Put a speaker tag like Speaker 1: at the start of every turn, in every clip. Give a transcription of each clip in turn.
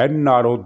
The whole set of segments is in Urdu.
Speaker 1: NRO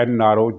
Speaker 1: NRO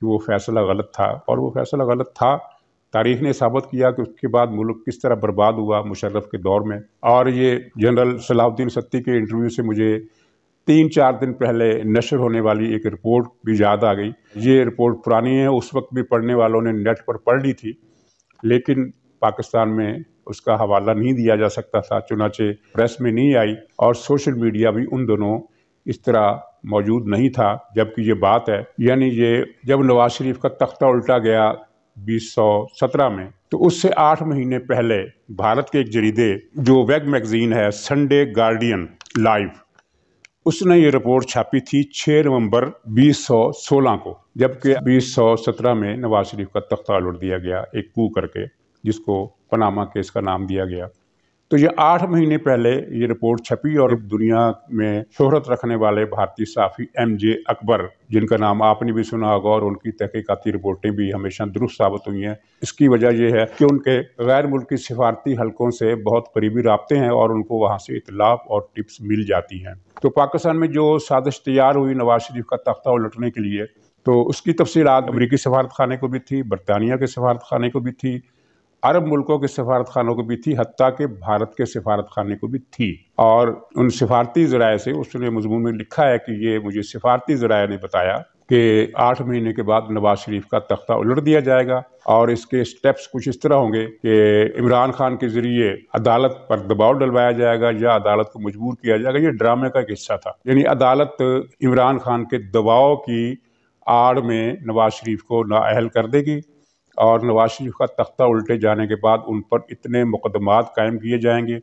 Speaker 1: کہ وہ فیصلہ غلط تھا، اور وہ فیصلہ غلط تھا۔ تاریخ نے ثابت کیا کہ اس کے بعد ملک کس طرح برباد ہوا مشرف کے دور میں۔ اور یہ جنرل صلاح الدین ستی کے انٹرویو سے مجھے 3-4 دن پہلے نشر ہونے والی ایک رپورٹ بھی یاد آ گئی۔ یہ رپورٹ پرانی ہے، اس وقت بھی پڑھنے والوں نے نیٹ پر پڑھ لی تھی، لیکن پاکستان میں اس کا حوالہ نہیں دیا جا سکتا تھا، چنانچہ پریس میں نہیں آئی، اور سوشل میڈیا بھی ان دنوں اس طرح موجود نہیں تھا جبکہ یہ بات ہے۔ یعنی یہ جب نواز شریف کا تختہ الٹا گیا 2017 میں، تو اس سے 8 مہینے پہلے بھارت کے ایک جریدے جو ویگ میگزین ہے، سنڈے گارڈین لائیو، اس نے یہ رپورٹ چھاپی تھی 6 نومبر 2016 کو، جبکہ 2017 میں نواز شریف کا تختہ الٹ دیا گیا ایک کو کر کے، جس کو پاناما کیس کا نام دیا گیا۔ تو یہ 8 مہینے پہلے یہ رپورٹ چھپی، اور دنیا میں شہرت رکھنے والے بھارتی صحافی ایم جے اکبر، جن کا نام آپ نے بھی سنا ہوگا، اور ان کی تحقیقاتی رپورٹیں بھی ہمیشہ درست ثابت ہوئی ہیں۔ اس کی وجہ یہ ہے کہ ان کے غیر ملکی سفارتی حلقوں سے بہت قریبی رابطے ہیں، اور ان کو وہاں سے اطلاع اور ٹپس مل جاتی ہیں۔ تو پاکستان میں جو سازش تیار ہوئی نواز شریف کا تختہ الٹنے کے لیے، تو اس کی تفصیلات امریکی سفارت خانے کو بھی تھی، برطانیہ کے سفارت خانے کو بھی تھی، عرب ملکوں کے سفارت خانوں کو بھی تھی، حتیٰ کہ بھارت کے سفارت خانے کو بھی تھی۔ اور ان سفارتی ذرائع سے اس نے مضمون میں لکھا ہے کہ یہ مجھے سفارتی ذرائع نے بتایا کہ 8 مہینے کے بعد نواز شریف کا تختہ الٹ دیا جائے گا، اور اس کے سٹیپس کچھ اس طرح ہوں گے کہ عمران خان کے ذریعے عدالت پر دباؤ ڈلوایا جائے گا یا عدالت کو مجبور کیا جائے گا۔ یہ ڈرامے کا ایک حصہ تھا، یعنی عدالت عمران خان کے دباؤ کی آڑ میں نواز شریف کو نااہل کر دے گی، اور نواز شریف کا تختہ الٹے جانے کے بعد ان پر اتنے مقدمات قائم کیے جائیں گے،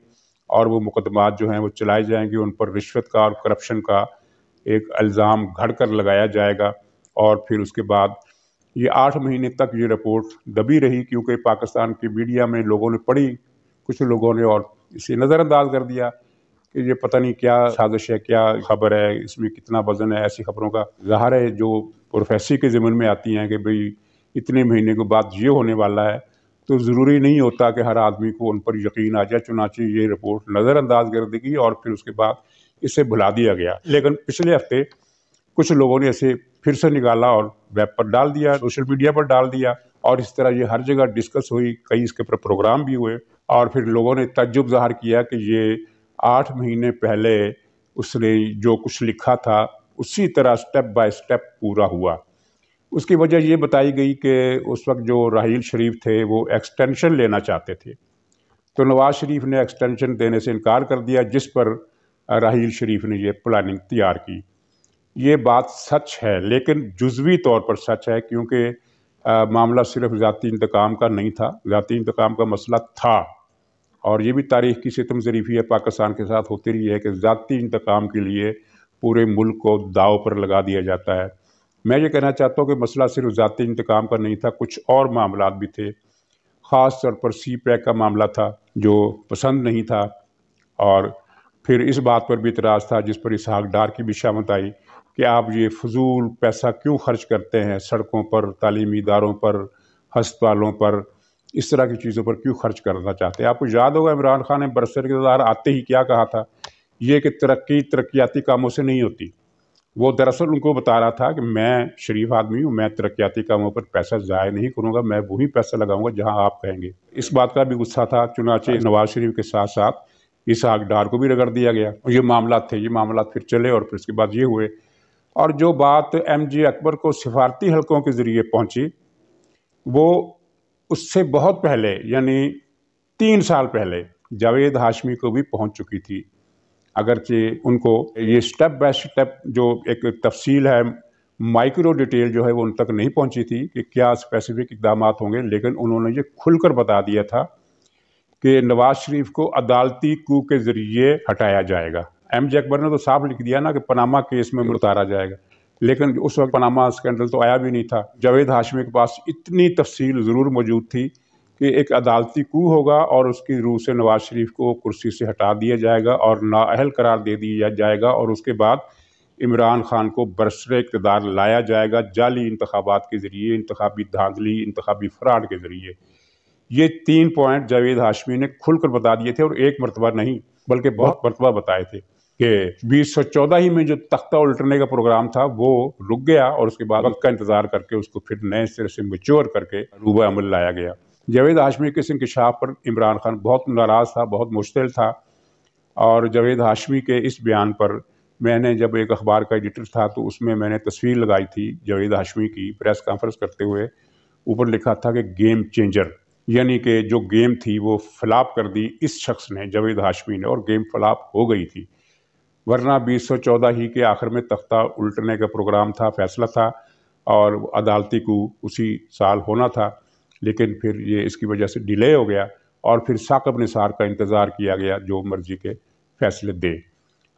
Speaker 1: اور وہ مقدمات جو ہیں وہ چلائے جائیں گے، ان پر رشوت کا اور کرپشن کا ایک الزام گھڑ کر لگایا جائے گا۔ اور پھر اس کے بعد یہ 8 مہینے تک یہ رپورٹ دبی رہی، کیونکہ پاکستان کی میڈیا میں لوگوں نے پڑھی، کچھ لوگوں نے اور اسے نظر انداز کر دیا کہ یہ پتہ نہیں کیا سازش ہے، کیا خبر ہے، اس میں کتنا وزن ہے ایسی خبروں کا۔ ظاہر ہے جو پروفیسی کے ضمن میں آتی ہیں کہ بھئی اتنے مہینے کے بعد یہ ہونے والا ہے، تو ضروری نہیں ہوتا کہ ہر آدمی کو ان پر یقین آ جائے، چنانچہ یہ رپورٹ نظر انداز کر دی گئی، اور پھر اس کے بعد اسے بھلا دیا گیا۔ لیکن پچھلے ہفتے کچھ لوگوں نے اسے پھر سے نکالا اور ویب پر ڈال دیا، سوشل میڈیا پر ڈال دیا، اور اس طرح یہ ہر جگہ ڈسکس ہوئی، کئی اس کے پر پروگرام بھی ہوئے، اور پھر لوگوں نے تعجب ظاہر کیا کہ یہ 8 مہینے پہلے اس نے جو کچھ لکھا تھا اسی طرح سٹیپ بائی سٹیپ پورا ہوا۔ اس کی وجہ یہ بتائی گئی کہ اس وقت جو راحیل شریف تھے وہ ایکسٹینشن لینا چاہتے تھے، تو نواز شریف نے ایکسٹینشن دینے سے انکار کر دیا، جس پر راحیل شریف نے یہ پلاننگ تیار کی۔ یہ بات سچ ہے، لیکن جزوی طور پر سچ ہے، کیونکہ معاملہ صرف ذاتی انتقام کا نہیں تھا، ذاتی انتقام کا مسئلہ تھا، اور یہ بھی تاریخ کی ستم ظریفی ہے پاکستان کے ساتھ ہوتی رہی ہے کہ ذاتی انتقام کے لیے پورے ملک کو داؤ پر لگا دیا جاتا ہے۔ میں یہ کہنا چاہتا ہوں کہ مسئلہ صرف ذاتی انتقام کا نہیں تھا، کچھ اور معاملات بھی تھے، خاص طور پر سی پیک کا معاملہ تھا جو پسند نہیں تھا، اور پھر اس بات پر بھی اعتراض تھا جس پر اسحاق ڈار کی بھی شامت آئی کہ آپ یہ فضول پیسہ کیوں خرچ کرتے ہیں، سڑکوں پر، تعلیمی اداروں پر، ہسپتالوں پر، اس طرح کی چیزوں پر کیوں خرچ کرنا چاہتے ہیں۔ آپ کو یاد ہوگا عمران خان نے برسر اقتدار آتے ہی کیا کہا تھا، یہ کہ ترقیاتی کاموں سے نہیں ہوتی۔ وہ دراصل ان کو بتا رہا تھا کہ میں شریف آدمی ہوں، میں ترقیاتی کاموں پر پیسہ ضائع نہیں کروں گا، میں وہی پیسہ لگاؤں گا جہاں آپ کہیں گے۔ اس بات کا بھی غصہ تھا، چنانچہ نواز شریف کے ساتھ ساتھ اسحاق ڈار کو بھی رگڑ دیا گیا۔ یہ معاملات تھے، یہ معاملات پھر چلے، اور پھر اس کے بعد یہ ہوئے۔ اور جو بات ایم جے اکبر کو سفارتی حلقوں کے ذریعے پہنچی، وہ اس سے بہت پہلے، یعنی 3 سال پہلے جاوید ہاشمی کو بھی پہنچ چکی تھی، اگرچہ ان کو یہ سٹیپ بائی سٹیپ جو ایک تفصیل ہے، مائکرو ڈیٹیل جو ہے وہ ان تک نہیں پہنچی تھی کہ کیا اسپیسیفک اقدامات ہوں گے، لیکن انہوں نے یہ کھل کر بتا دیا تھا کہ نواز شریف کو عدالتی کو کے ذریعے ہٹایا جائے گا۔ ایم جے اکبر نے تو صاف لکھ دیا نا کہ پاناما کیس میں اتارا جائے گا، لیکن اس وقت پاناما اسکینڈل تو آیا بھی نہیں تھا۔ جاوید ہاشمی کے پاس اتنی تفصیل ضرور موجود تھی کہ ایک عدالتی کو ہوگا، اور اس کی روح سے نواز شریف کو کرسی سے ہٹا دیا جائے گا اور نااہل قرار دے دیا جائے گا، اور اس کے بعد عمران خان کو برسر اقتدار لایا جائے گا جعلی انتخابات کے ذریعے، انتخابی دھاندلی، انتخابی فراڈ کے ذریعے۔ یہ 3 پوائنٹ جاوید ہاشمی نے کھل کر بتا دیے تھے، اور ایک مرتبہ نہیں بلکہ بہت مرتبہ بتائے تھے۔ کہ 2014 ہی میں جو تختہ الٹنے کا پروگرام تھا وہ رک گیا اور اس کے بعد وقت کا انتظار کر کے اس کو پھر نئے سرے سے میچور کر کے روبہ عمل لایا گیا۔ جاوید ہاشمی کے اس انکشاف پر عمران خان بہت ناراض تھا، بہت مشتعل تھا، اور جاوید ہاشمی کے اس بیان پر میں نے جب ایک اخبار کا ایڈیٹر تھا تو اس میں نے تصویر لگائی تھی جاوید ہاشمی کی پریس کانفرنس کرتے ہوئے، اوپر لکھا تھا کہ گیم چینجر، یعنی کہ جو گیم تھی وہ فلاپ کر دی اس شخص نے، جاوید ہاشمی نے، اور گیم فلاپ ہو گئی تھی، ورنہ 2014 ہی کے آخر میں تختہ الٹنے کا پروگرام تھا، فیصلہ تھا اور عدالتی کو اسی سال ہونا تھا، لیکن پھر یہ اس کی وجہ سے ڈیلے ہو گیا اور پھر ثاقب نثار کا انتظار کیا گیا جو مرضی کے فیصلے دے۔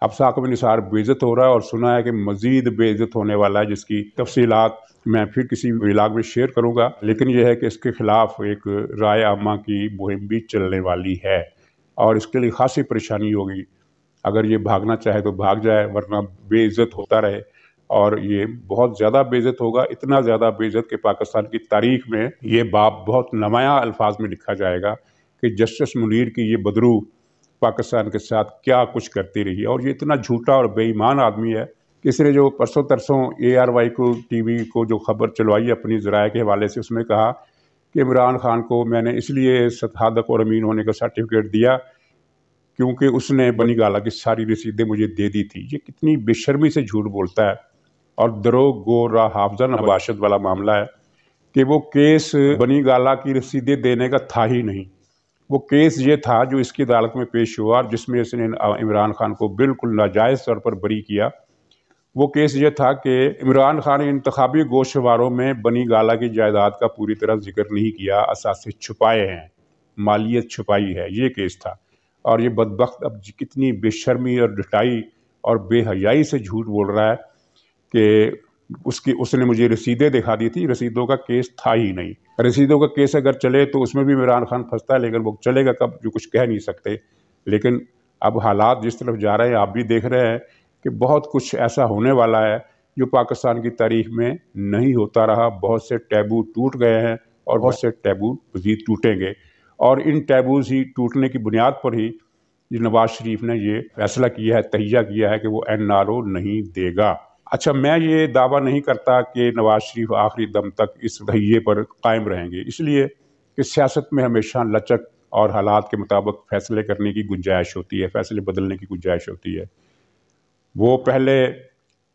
Speaker 1: اب ثاقب نثار بے عزت ہو رہا ہے اور سنا ہے کہ مزید بے عزت ہونے والا ہے، جس کی تفصیلات میں پھر کسی ولاگ میں شیئر کروں گا، لیکن یہ ہے کہ اس کے خلاف ایک رائے عامہ کی مہم بھی چلنے والی ہے اور اس کے لیے خاصی پریشانی ہوگی۔ اگر یہ بھاگنا چاہے تو بھاگ جائے، ورنہ بے عزت ہوتا رہے، اور یہ بہت زیادہ بے عزت ہوگا، اتنا زیادہ بے عزت کہ پاکستان کی تاریخ میں یہ باب بہت نمایاں الفاظ میں لکھا جائے گا کہ جسٹس منیر کی یہ بدرو پاکستان کے ساتھ کیا کچھ کرتی رہی، اور یہ اتنا جھوٹا اور بے ایمان آدمی ہے کہ اس نے جو پرسوں ترسوں ARY کو ٹی وی کو جو خبر چلوائی اپنی ذرائع کے حوالے سے، اس میں کہا کہ عمران خان کو میں نے اس لیے صادق اور امین ہونے کا سرٹیفکیٹ دیا کیونکہ اس نے بنی گالہ کی ساری رسیدیں مجھے دے دی تھی۔ یہ کتنی بے شرمی سے جھوٹ بولتا ہے، اور دروغ گو را حافظہ نباشت والا معاملہ ہے کہ وہ کیس بنی گالہ کی رسیدیں دینے کا تھا ہی نہیں، وہ کیس یہ تھا جو اس کی عدالت میں پیش ہوا اور جس میں اس نے عمران خان کو بالکل ناجائز طور پر بری کیا۔ وہ کیس یہ تھا کہ عمران خان نے انتخابی گوشواروں میں بنی گالہ کی جائیداد کا پوری طرح ذکر نہیں کیا، اثاثے چھپائے ہیں، مالیت چھپائی ہے، یہ کیس تھا۔ اور یہ بدبخت اب کتنی بے شرمی اور ڈٹائی اور بے حیائی سے جھوٹ بول رہا ہے کہ اس نے مجھے رسیدیں دکھا دی تھی، رسیدوں کا کیس تھا ہی نہیں۔ رسیدوں کا کیس اگر چلے تو اس میں بھی عمران خان پھنستا ہے، لیکن وہ چلے گا کب جو کچھ کہہ نہیں سکتے۔ لیکن اب حالات جس طرف جا رہے ہیں آپ بھی دیکھ رہے ہیں کہ بہت کچھ ایسا ہونے والا ہے جو پاکستان کی تاریخ میں نہیں ہوتا رہا، بہت سے ٹیبو ٹوٹ گئے ہیں اور بہت سے ٹیبو مزید ٹوٹیں گے، اور ان ٹیبوز ہی ٹوٹنے کی بنیاد پر ہی نواز شریف نے یہ فیصلہ کیا ہے، تہیہ کیا ہے کہ وہ NRO نہیں دے گا۔ اچھا، میں یہ دعویٰ نہیں کرتا کہ نواز شریف آخری دم تک اس تہیے پر قائم رہیں گے، اس لیے کہ سیاست میں ہمیشہ لچک اور حالات کے مطابق فیصلے کرنے کی گنجائش ہوتی ہے، فیصلے بدلنے کی گنجائش ہوتی ہے۔ وہ پہلے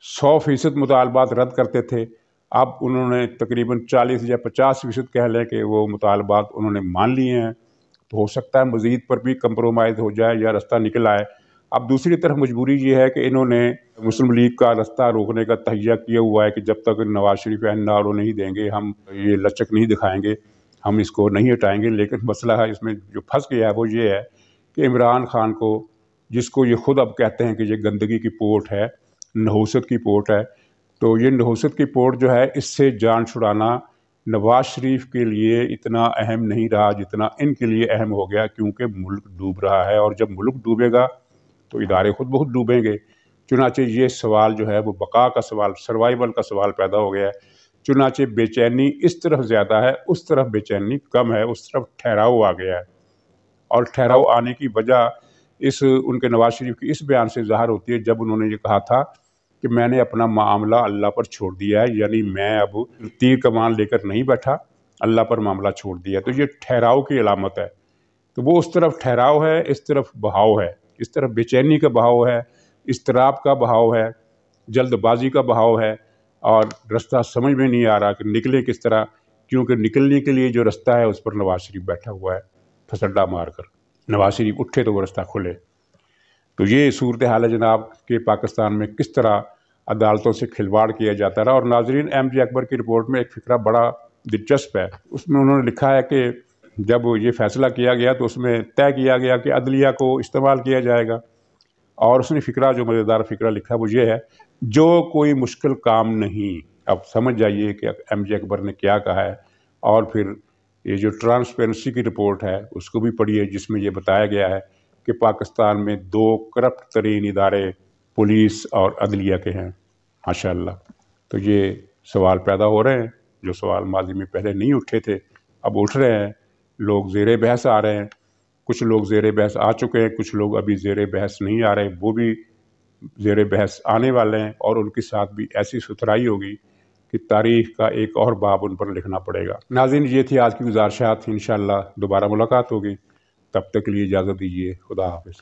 Speaker 1: 100% مطالبات رد کرتے تھے، اب انہوں نے تقریباً 40 یا 50% کہہ لیں کہ وہ مطالبات انہوں نے مان لیے ہیں، تو ہو سکتا ہے مزید پر بھی کمپرومائز ہو جائے یا رستہ نکل آئے۔ اب دوسری طرف مجبوری یہ ہے کہ انہوں نے مسلم لیگ کا رستہ روکنے کا تہیہ کیا ہوا ہے کہ جب تک نواز شریف NRO نہیں دیں گے ہم یہ لچک نہیں دکھائیں گے، ہم اس کو نہیں ہٹائیں گے۔ لیکن مسئلہ ہے اس میں جو پھنس گیا ہے وہ یہ ہے کہ عمران خان کو، جس کو یہ خود اب کہتے ہیں کہ یہ گندگی کی پورٹ ہے، نحوست کی پورٹ ہے، تو یہ نحوست کی پورٹ جو ہے اس سے جان چھڑانا نواز شریف کے لیے اتنا اہم نہیں رہا جتنا ان کے لیے اہم ہو گیا، کیونکہ ملک ڈوب رہا ہے، اور جب ملک ڈوبے گا تو ادارے خود بخود ڈوبیں گے۔ چنانچہ یہ سوال جو ہے وہ بقا کا سوال، سروائیول کا سوال پیدا ہو گیا ہے۔ چنانچہ بے چینی اس طرف زیادہ ہے، اس طرف بے چینی کم ہے، اس طرف ٹھہراؤ آ گیا ہے، اور ٹھہراؤ آنے کی وجہ ان کے نواز شریف کی اس بیان سے ظاہر ہوتی ہے جب انہوں نے یہ کہا تھا کہ میں نے اپنا معاملہ اللہ پر چھوڑ دیا ہے، یعنی میں اب تیر کمان لے کر نہیں بیٹھا، اللہ پر معاملہ چھوڑ دیا ہے۔ تو یہ ٹھہراؤ کی علامت ہے، تو وہ اس طرف ٹھہراؤ ہے، اس طرف بہاؤ ہے، اس طرف بے چینی کا بہاؤ ہے، اضطراب کا بہاؤ ہے، جلد بازی کا بہاؤ ہے، اور رستہ سمجھ میں نہیں آ رہا کہ نکلے کس طرح، کیونکہ نکلنے کے لیے جو رستہ ہے اس پر نواز شریف بیٹھا ہوا ہے پھسڈا مار کر۔ نواز شریف اٹھے تو وہ رستہ کھلے۔ تو یہ صورتحال ہے جناب کہ پاکستان میں کس طرح عدالتوں سے کھلواڑ کیا جاتا رہا۔ اور ناظرین، MJ اکبر کی رپورٹ میں ایک فقرہ بڑا دلچسپ ہے، اس میں انہوں نے لکھا ہے کہ جب یہ فیصلہ کیا گیا تو اس میں طے کیا گیا کہ عدلیہ کو استعمال کیا جائے گا، اور اس نے فقرہ جو مزیدار فقرہ لکھا وہ یہ ہے، جو کوئی مشکل کام نہیں۔ اب سمجھ جائیے کہ MJ اکبر نے کیا کہا ہے، اور پھر یہ جو ٹرانسپیرنسی کی رپورٹ ہے اس کو بھی پڑھیے، جس میں یہ بتایا گیا ہے کہ پاکستان میں 2 کرپٹ ترین ادارے پولیس اور عدلیہ کے ہیں، ماشاءاللہ۔ تو یہ سوال پیدا ہو رہے ہیں، جو سوال ماضی میں پہلے نہیں اٹھے تھے اب اٹھ رہے ہیں، لوگ زیر بحث آ رہے ہیں، کچھ لوگ زیر بحث آ چکے ہیں، کچھ لوگ ابھی زیر بحث نہیں آ رہے، وہ بھی زیر بحث آنے والے ہیں، اور ان کے ساتھ بھی ایسی ستھرائی ہوگی کہ تاریخ کا ایک اور باب ان پر لکھنا پڑے گا۔ ناظرین، یہ تھی آج کی گزارشات، انشاءاللہ دوبارہ ملاقات ہوگی، تب تک کے لیے اجازت دیجیے، خدا حافظ۔